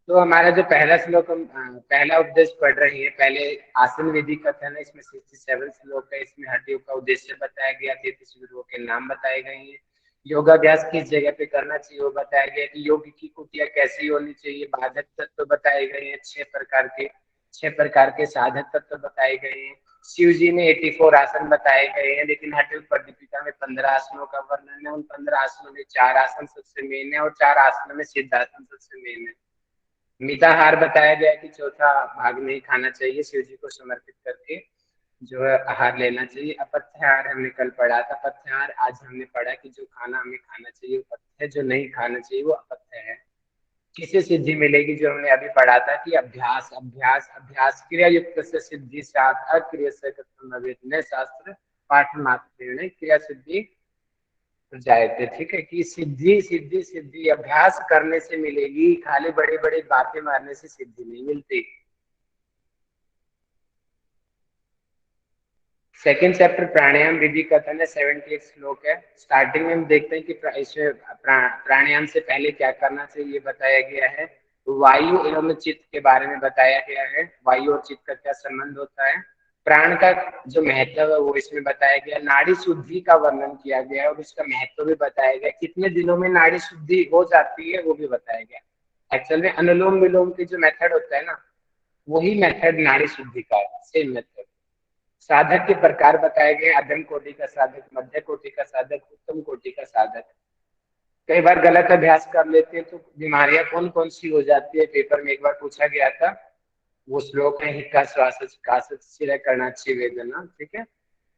तो हमारा जो पहला श्लोक हम पहला उपदेश पढ़ रहे हैं, पहले आसन विधि कथन है, इसमें 67 श्लोक है। इसमें हठ योग का उद्देश्य बताया गया, 33 गुरुओं के नाम बताए गए हैं, योगाभ्यास किस जगह पे करना चाहिए वो बताया गया, कि योग की कुटिया कैसी होनी चाहिए, बाधक तत्व बताए गए हैं, 6 प्रकार के साधक तत्व बताए गए हैं। शिव जी ने 84 आसन बताए गए हैं, लेकिन हठ योग प्रदीपिका में 15 आसनों का वर्णन है। उन 15 आसनों में 4 आसन सबसे मेन है, और 4 आसनों में सिद्धासन सबसे मेन है। मिताहार बताया गया कि चौथा भाग नहीं खाना चाहिए, शिव जी को समर्पित करके जो है आहार लेना चाहिए। अपथ्याहार हमने कल पढ़ा था, पथ्याहार आज हमने पढ़ा कि जो खाना हमें खाना चाहिए वो पथ्य है, जो नहीं खाना चाहिए वो अपथ्य है। किसे सिद्धि मिलेगी, जो हमने अभी पढ़ा था कि अभ्यास अभ्यास अभ्यास क्रिया युक्त से सिद्धि साथ अक्रिय से न शास्त्र पाठ मात्र क्रिया सिद्धि जायते। ठीक है, कि सिद्धि सिद्धि सिद्धि अभ्यास करने से मिलेगी, खाली बड़ी बड़ी बातें मारने से सिद्धि नहीं मिलती। सेकेंड चैप्टर प्राणायाम विधि कथन है, 78 श्लोक है। स्टार्टिंग में हम देखते हैं कि इसमें प्राणायाम से पहले क्या करना चाहिए ये बताया गया है। वायु एवं चित्त के बारे में बताया गया है, वायु और चित्त का क्या संबंध होता है, प्राण का जो महत्व है वो इसमें बताया गया, नाड़ी शुद्धि का वर्णन किया गया है और उसका महत्व भी बताया गया, कितने दिनों में नाड़ी शुद्धि हो जाती है वो भी बताया गया। एक्चुअल में अनुलोम विलोम की जो मेथड होता है ना, वही मेथड नाड़ी शुद्धि का है, सेम मेथड। साधक के प्रकार बताए गए, अधम कोटि का साधक, मध्य कोटि का साधक, उत्तम कोटि का साधक। कई बार गलत अभ्यास कर लेते हैं तो बीमारियां कौन कौन सी हो जाती है, पेपर में एक बार पूछा गया था। वो श्लोक है हिक्का श्वास करणाची वेदना। ठीक है,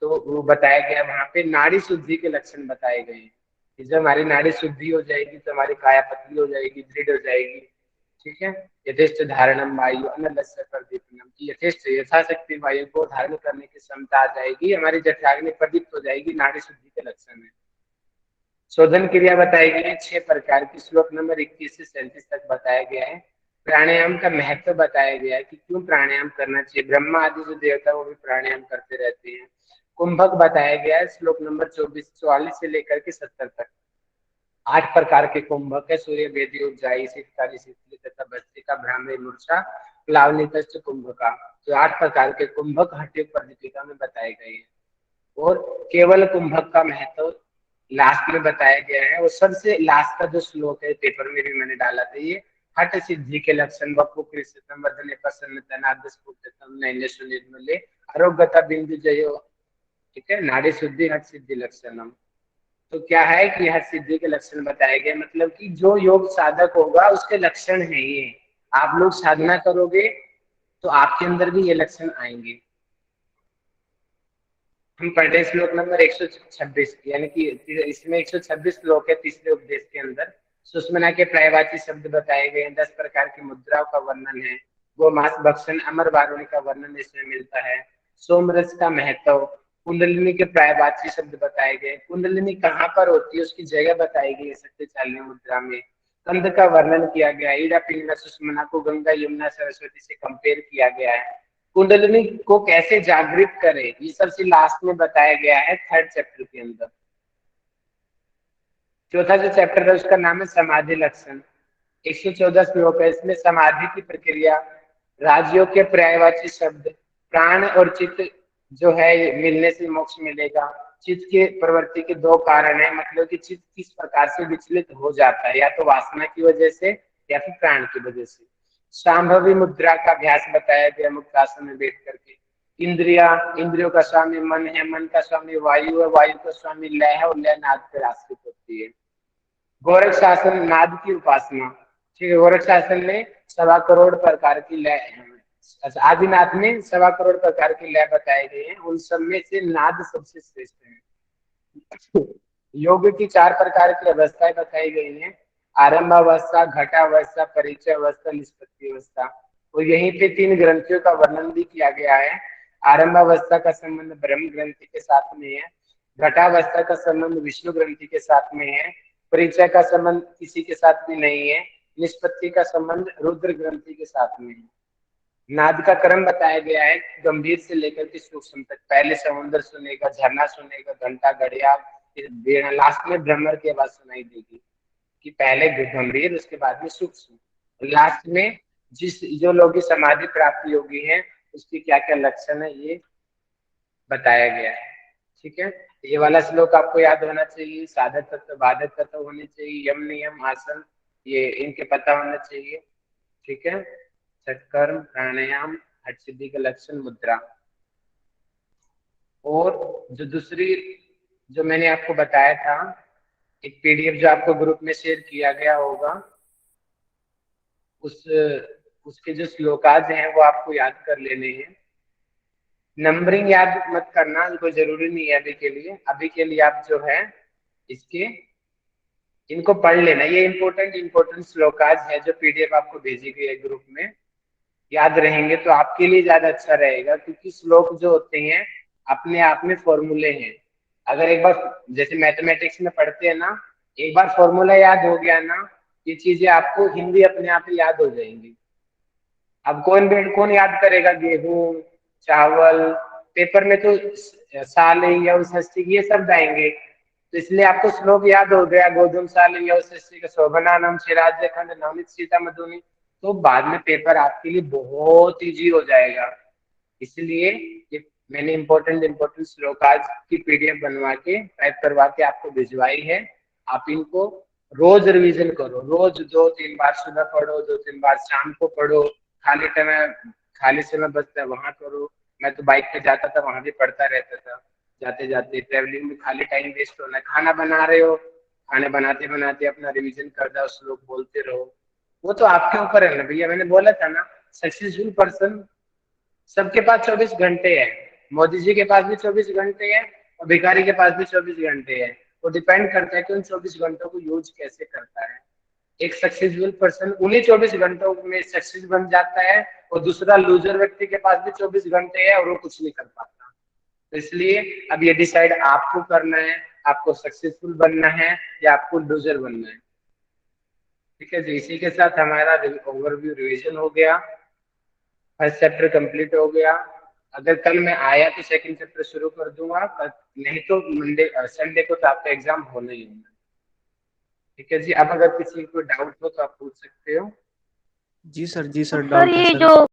तो वो बताया गया वहां पे नाड़ी शुद्धि के लक्षण बताए गए हैं कि जब हमारी नाड़ी शुद्धि हो जाएगी तो हमारी काया पतली हो जाएगी, दृढ़ हो जाएगी। ठीक है, यथेष्ट धारणम वायु अनलस्य प्रदीपनम, की यथेष्ट यथाशक्ति वायु को धारण करने की क्षमता आ जाएगी, हमारी जठराग्नि प्रदीप्त हो जाएगी, नाड़ी शुद्धि के लक्षण है। शोधन क्रिया बताई गई है 6 प्रकार की, श्लोक नंबर 21 से 37 तक बताया गया है। प्राणायाम का महत्व बताया गया है कि क्यों प्राणायाम करना चाहिए, ब्रह्मा आदि जो देवता वो भी प्राणायाम करते रहते हैं। कुंभक बताया गया है श्लोक नंबर 44 से लेकर के 70 तक। 8 प्रकार के कुंभक है, सूर्य वेदी उज्जाई शीतकारी शीतली तथा भस्त्रिका भ्रामरी मूर्छा प्लावनी कुंभका। तो 8 प्रकार के कुंभक हठ योग प्रदीपिका में बताए गए हैं। और केवल कुंभक का महत्व लास्ट में बताया गया है, और सबसे लास्ट का जो श्लोक है पेपर में भी मैंने डाला था, ये हठ सिद्धि के लक्षण वपु कृष्णतम वदने प्रसन्नता नादस्फूर्तम नैनेषु निर्मले आरोग्यता बिंदु जयो। ठीक है, नाड़ी शुद्धि हठ सिद्धि लक्षणम। तो क्या है कि हर सिद्धि के लक्षण बताए गए, मतलब कि जो योग साधक होगा उसके लक्षण है ये। आप लोग साधना करोगे तो आपके अंदर भी ये लक्षण आएंगे। हम पढ़ रहे श्लोक नंबर 126, यानी कि इसमें 126 श्लोक है तीसरे उपदेश के अंदर। सुषमना के प्रायवाची शब्द बताए गए हैं, 10 प्रकार की मुद्राओं का वर्णन है, गोमांस भक्षण अमर वारुणी का वर्णन इसमें मिलता है, सोमरस का महत्व, कुंडलिनी के प्रायवाची शब्द बताए गए, कुंडलिनी कहाँ पर होती है उसकी जगह बताई गई है शक्तिशाली मुद्रा में, कंद का वर्णन किया गया है, ईड़ा पिंगला सुषमना को गंगा यमुना सरस्वती से कंपेयर किया गया है, कुंडलिनी को कैसे जागृत करे ये सबसे लास्ट में बताया गया है 3rd चैप्टर के अंदर। चौथा जो चैप्टर है उसका नाम है समाधि लक्षण। 114 श्लोक है, इसमें समाधि की प्रक्रिया, राजयोग के पर्यायवाची शब्द, प्राण और चित्त जो है मिलने से मोक्ष मिलेगा, चित्त के प्रवृत्ति के 2 कारण है, मतलब कि चित्त किस प्रकार से विचलित हो जाता है, या तो वासना की वजह से या फिर प्राण की वजह से। शांभवी मुद्रा का अभ्यास बताया गया मुक्तासन में बैठ करके। इंद्रियों का स्वामी मन है, मन का स्वामी वायु है, वायु का स्वामी लय है और लय नाद पर आश्रित होती है। गोरख शासन नाद की उपासना, ठीक है, गोरख शासन में 1.25 करोड़ प्रकार की लय, अच्छा आदिनाथ में 1.25 करोड़ प्रकार की लय बताए गए हैं, उन सब में से नाद सबसे श्रेष्ठ है। योग की 4 प्रकार की अवस्थाएं बताई गई हैं, आरंभ अवस्था, घटावस्था, परिचय अवस्था, निष्पत्ति अवस्था। और यहीं पे 3 ग्रंथियों का वर्णन भी किया गया है। आरंभ अवस्था का संबंध ब्रह्म ग्रंथि के साथ में है, घटावस्था का संबंध विष्णु ग्रंथि के साथ में है, परिचय का संबंध किसी के साथ भी नहीं है, निष्पत्ति का संबंध रुद्र ग्रंथि के साथ में है। नाद का क्रम बताया गया है गंभीर से लेकर के सूक्ष्म तक, पहले समुद्र सुनेगा, झरना सुनेगा, घंटा, घड़ियाल, लास्ट में भ्रमर की आवाज सुनाई देगी, कि पहले गंभीर उसके बाद में सूक्ष्म, लास्ट में जो लोग समाधि प्राप्त योगी हैं उसकी क्या क्या लक्षण है ये बताया गया है। ठीक है, ये वाला श्लोक आपको याद होना चाहिए, साधक तत्व बाधक तत्व होने चाहिए, यम नियम आसन ये इनके पता होना चाहिए। ठीक है, सत्कर्म प्राणायाम हठ सिद्धि का लक्षण मुद्रा। और जो दूसरी जो मैंने आपको बताया था, एक पीडीएफ जो आपको ग्रुप में शेयर किया गया होगा, उसके जो श्लोकाज हैं वो आपको याद कर लेने हैं। नंबरिंग याद मत करना, कोई जरूरी नहीं है अभी के लिए। अभी के लिए आप जो है इसके इनको पढ़ लेना, ये इंपॉर्टेंट श्लोकाज है जो पीडीएफ आपको भेजी गई है ग्रुप में, याद रहेंगे तो आपके लिए ज्यादा अच्छा रहेगा, क्योंकि श्लोक जो होते हैं अपने आप में फॉर्मूले हैं। अगर एक बार जैसे मैथमेटिक्स में पढ़ते हैं ना, एक बार फॉर्मूला याद हो गया ना, ये चीजें आपको हिंदी अपने आप ही याद हो जाएंगी। अब कौन याद करेगा गेहूं, चावल, पेपर में तो सालिंग या षष्ठी ये शब्द आएंगे, तो इसलिए आपको श्लोक याद हो गया, गोधूम सालिंग या षष्ठी का शोभनानम शिराज्य खंड नवनीत सीता मधुनी, तो बाद में पेपर आपके लिए बहुत इजी हो जाएगा। इसलिए ये मैंने इंपॉर्टेंट श्लोकाज की पीडीएफ बनवा के टाइप करवा के आपको भिजवाई है। आप इनको रोज रिवीजन करो, रोज 2-3 बार सुबह पढ़ो, 2-3 बार शाम को पढ़ो, खाली समय बचता है वहां करो। मैं तो बाइक पे जाता था, वहां भी पढ़ता रहता था, जाते जाते ट्रेवलिंग में खाली टाइम वेस्ट होना है। खाना बना रहे हो, खाने बनाते बनाते अपना रिवीजन कर दो, श्लोक बोलते रहो, वो तो आपके ऊपर है ना भैया। मैंने बोला था ना, सक्सेसफुल पर्सन सबके पास 24 घंटे है, मोदी जी के पास भी 24 घंटे है और भिखारी के पास भी 24 घंटे है। वो डिपेंड करता है कि उन 24 घंटों को यूज कैसे करता है। एक सक्सेसफुल पर्सन उन्हीं 24 घंटों में सक्सेस बन जाता है, और दूसरा लूजर व्यक्ति के पास भी 24 घंटे है और वो कुछ नहीं कर पाता। तो इसलिए अब ये डिसाइड आपको करना है, आपको सक्सेसफुल बनना है या आपको लूजर बनना है। ठीक है जी, इसी के साथ हमारा ओवरव्यू रिवीजन हो गया, फर्स्ट चैप्टर कंप्लीट हो गया। अगर कल मैं आया तो सेकंड चैप्टर शुरू कर दूंगा, नहीं तो संडे को तो आपका एग्जाम होना ही होना। ठीक है जी, अब अगर किसी को डाउट हो तो आप पूछ सकते हो। जी सर सर डाउट है ये सर। जो